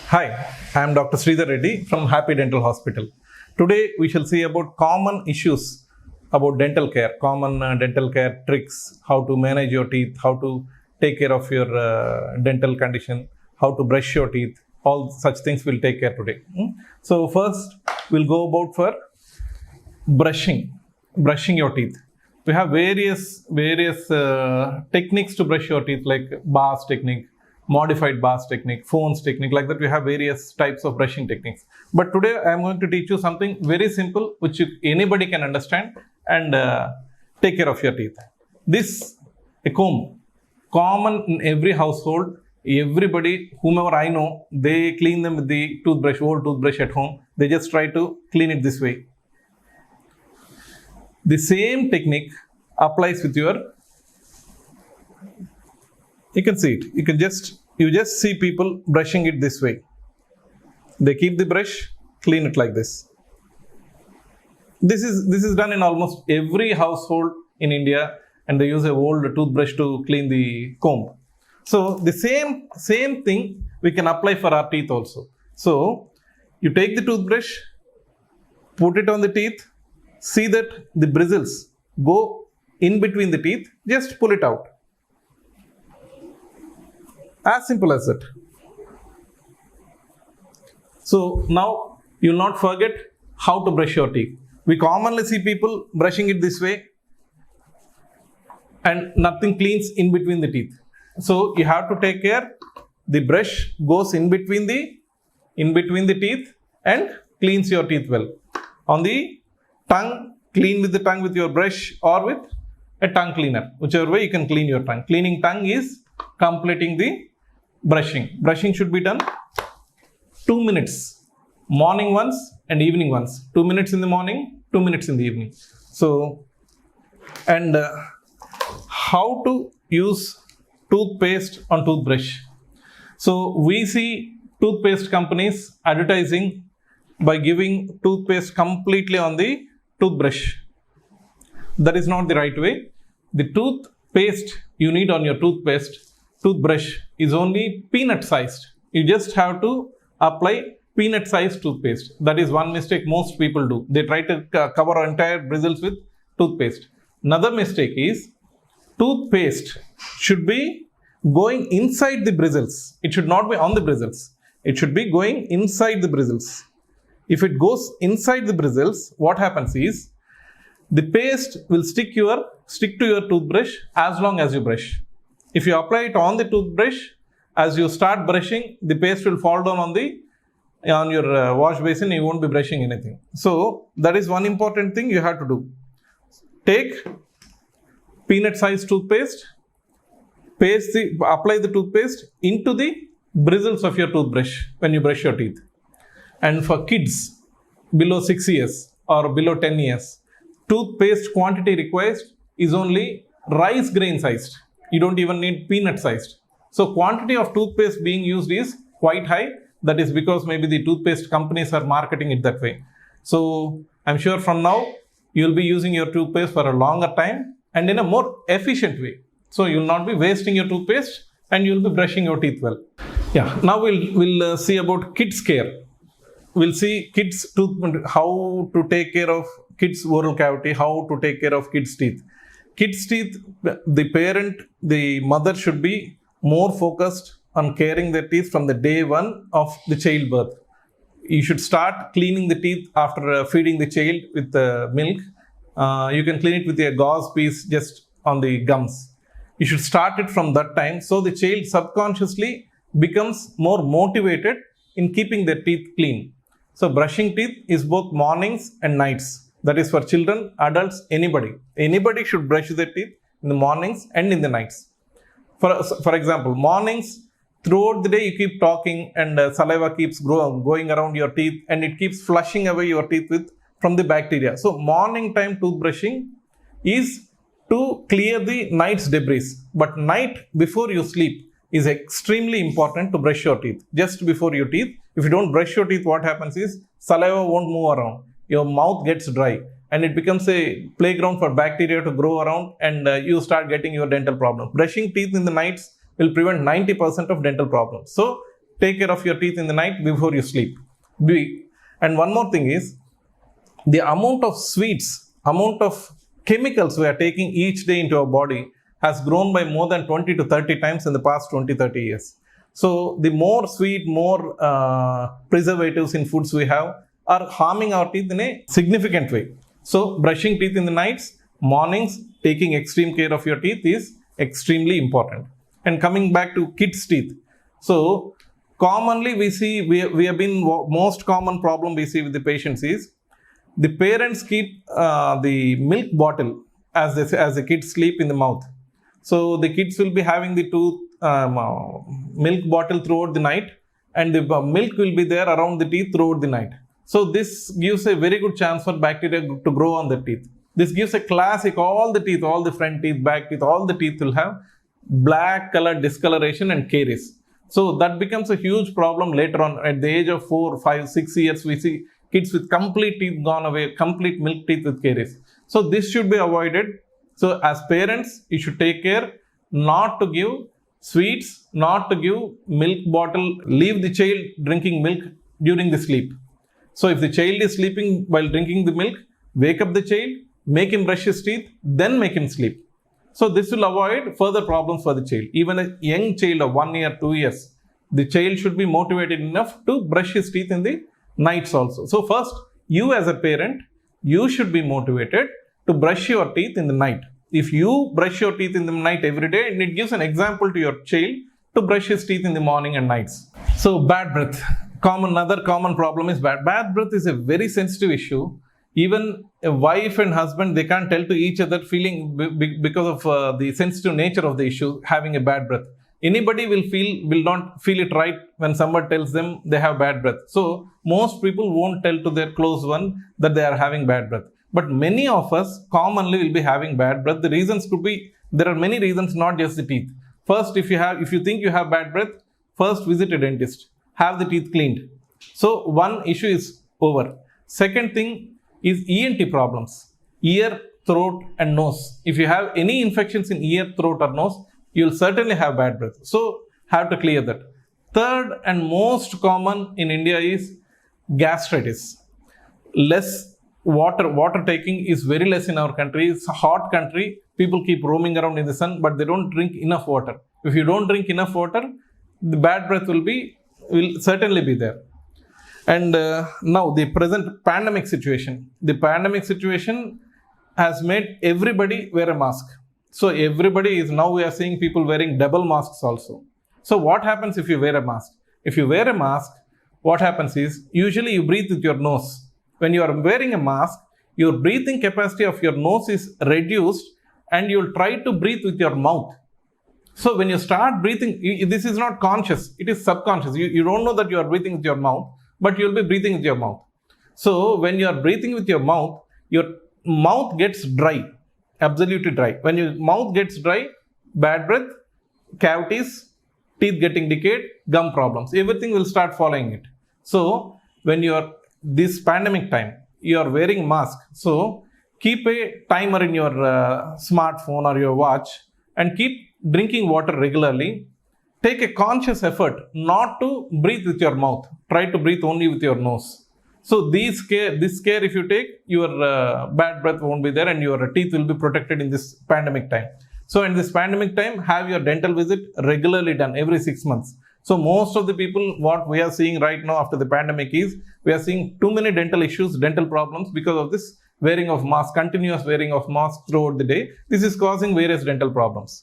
Hi, I am Dr. Sridhar Reddy from Happy Dental Hospital. Today we shall see about common issues about dental care, common dental care tricks, how to manage your teeth, how to take care of your dental condition, how to brush your teeth, all such things we'll take care today. So first we'll go about for brushing your teeth. We have various techniques to brush your teeth, like bars technique, modified bars technique, phones technique, like that. We have various types of brushing techniques. But today I am going to teach you something very simple which anybody can understand and take care of your teeth. This a comb, common in every household. Everybody, whomever I know, they clean them with the toothbrush, old toothbrush at home. They just try to clean it this way. The same technique applies with your, you can see it. You just see people brushing it this way. They keep the brush, clean it like this. This is done in almost every household in India, and they use a old toothbrush to clean the comb. So the same thing we can apply for our teeth also. So you take the toothbrush, put it on the teeth, see that the bristles go in between the teeth, just pull it out. As simple as that. So now you will not forget how to brush your teeth. We commonly see people brushing it this way and nothing cleans in between the teeth. So you have to take care. The brush goes in between the teeth and cleans your teeth well. On the tongue, clean with the tongue with your brush or with a tongue cleaner. Whichever way you can clean your tongue. Cleaning tongue is completing the brushing. Brushing should be done 2 minutes. Morning once and evening once. 2 minutes in the morning, 2 minutes in the evening. So, and how to use toothpaste on toothbrush. So we see toothpaste companies advertising by giving toothpaste completely on the toothbrush. That is not the right way. The toothpaste you need on your toothbrush is only peanut sized. You just have to apply peanut sized toothpaste. That is one mistake most people do. They try to cover entire bristles with toothpaste. Another mistake is toothpaste should be going inside the bristles. It should not be on the bristles. It should be going inside the bristles. If it goes inside the bristles, what happens is the paste will stick to your toothbrush as long as you brush. If you apply it on the toothbrush, as you start brushing, the paste will fall down on your wash basin. You won't be brushing anything. So that is one important thing you have to do. Take peanut sized toothpaste, apply the toothpaste into the bristles of your toothbrush when you brush your teeth. And for kids below 6 years or below 10 years, toothpaste quantity required is only rice grain sized. You don't even need peanut sized. So quantity of toothpaste being used is quite high. That is because maybe the toothpaste companies are marketing it that way. So I'm sure from now you will be using your toothpaste for a longer time and in a more efficient way. So you will not be wasting your toothpaste and you will be brushing your teeth well. Yeah. Now we'll see about kids care. We'll see how to take care of kids' oral cavity, how to take care of kids' teeth. Kids' teeth, the mother should be more focused on caring their teeth from the day one of the childbirth. You should start cleaning the teeth after feeding the child with milk. You can clean it with a gauze piece just on the gums. You should start it from that time, so the child subconsciously becomes more motivated in keeping their teeth clean. So brushing teeth is both mornings and nights. That is for children, adults, anybody. Anybody should brush their teeth in the mornings and in the nights. For example, mornings, throughout the day you keep talking and saliva keeps going around your teeth and it keeps flushing away your teeth from the bacteria. So morning time toothbrushing is to clear the night's debris. But night before you sleep is extremely important to brush your teeth. Just before your teeth, if you don't brush your teeth, what happens is saliva won't move around. Your mouth gets dry and it becomes a playground for bacteria to grow around and you start getting your dental problems. Brushing teeth in the nights will prevent 90% of dental problems. So take care of your teeth in the night before you sleep. And one more thing is, the amount of sweets, amount of chemicals we are taking each day into our body has grown by more than 20 to 30 times in the past 20-30 years. So the more sweet, more preservatives in foods we have are harming our teeth in a significant way. So brushing teeth in the nights, mornings, taking extreme care of your teeth is extremely important. And coming back to kids' teeth. So commonly we see, we have been, most common problem we see with the patients is, the parents keep the milk bottle as the kids sleep in the mouth. So the kids will be having the milk bottle throughout the night, and the milk will be there around the teeth throughout the night. So this gives a very good chance for bacteria to grow on the teeth. This gives a classic, all the teeth, all the front teeth, back teeth, all the teeth will have black color discoloration and caries. So that becomes a huge problem later on. At the age of 4, 5, 6 years, we see kids with complete teeth gone away, complete milk teeth with caries. So this should be avoided. So as parents, you should take care not to give sweets, not to give milk bottle, leave the child drinking milk during the sleep. So if the child is sleeping while drinking the milk, wake up the child, make him brush his teeth, then make him sleep. So this will avoid further problems for the child. Even a young child of 1 year, 2 years, the child should be motivated enough to brush his teeth in the nights also. So first, you as a parent, you should be motivated to brush your teeth in the night. If you brush your teeth in the night every day, and it gives an example to your child to brush his teeth in the morning and nights. So bad breath. Another common problem is bad breath is a very sensitive issue. Even a wife and husband, they can't tell to each other feeling because of the sensitive nature of the issue, having a bad breath. Anybody will not feel it right when somebody tells them they have bad breath. So most people won't tell to their close one that they are having bad breath. But many of us commonly will be having bad breath. The reasons could be, there are many reasons, not just the teeth. First, if you think you have bad breath, first visit a dentist. Have the teeth cleaned. So one issue is over. Second thing is ENT problems. Ear, throat and nose. If you have any infections in ear, throat or nose, you will certainly have bad breath. So have to clear that. Third and most common in India is gastritis. Less water taking is very less in our country. It's a hot country. People keep roaming around in the sun, but they don't drink enough water. If you don't drink enough water, the bad breath will certainly be there. And now the present pandemic situation. The pandemic situation has made everybody wear a mask. So everybody is, now we are seeing people wearing double masks also. So what happens if you wear a mask? If you wear a mask, what happens is, usually you breathe with your nose. When you are wearing a mask, your breathing capacity of your nose is reduced and you'll try to breathe with your mouth. So when you start breathing, this is not conscious, it is subconscious. You don't know that you are breathing with your mouth, but you'll be breathing with your mouth. So when you are breathing with your mouth gets dry, absolutely dry. When your mouth gets dry, bad breath, cavities, teeth getting decayed, gum problems, everything will start following it. So when you are, this pandemic time, you are wearing mask. So keep a timer in your smartphone or your watch and keep drinking water regularly. Take a conscious effort not to breathe with your mouth. Try to breathe only with your nose. So this care if you take, your bad breath won't be there and your teeth will be protected in this pandemic time. So in this pandemic time, have your dental visit regularly done every 6 months. So most of the people, what we are seeing right now after the pandemic is, we are seeing too many dental issues, dental problems because of this wearing of mask, continuous wearing of mask throughout the day. This is causing various dental problems.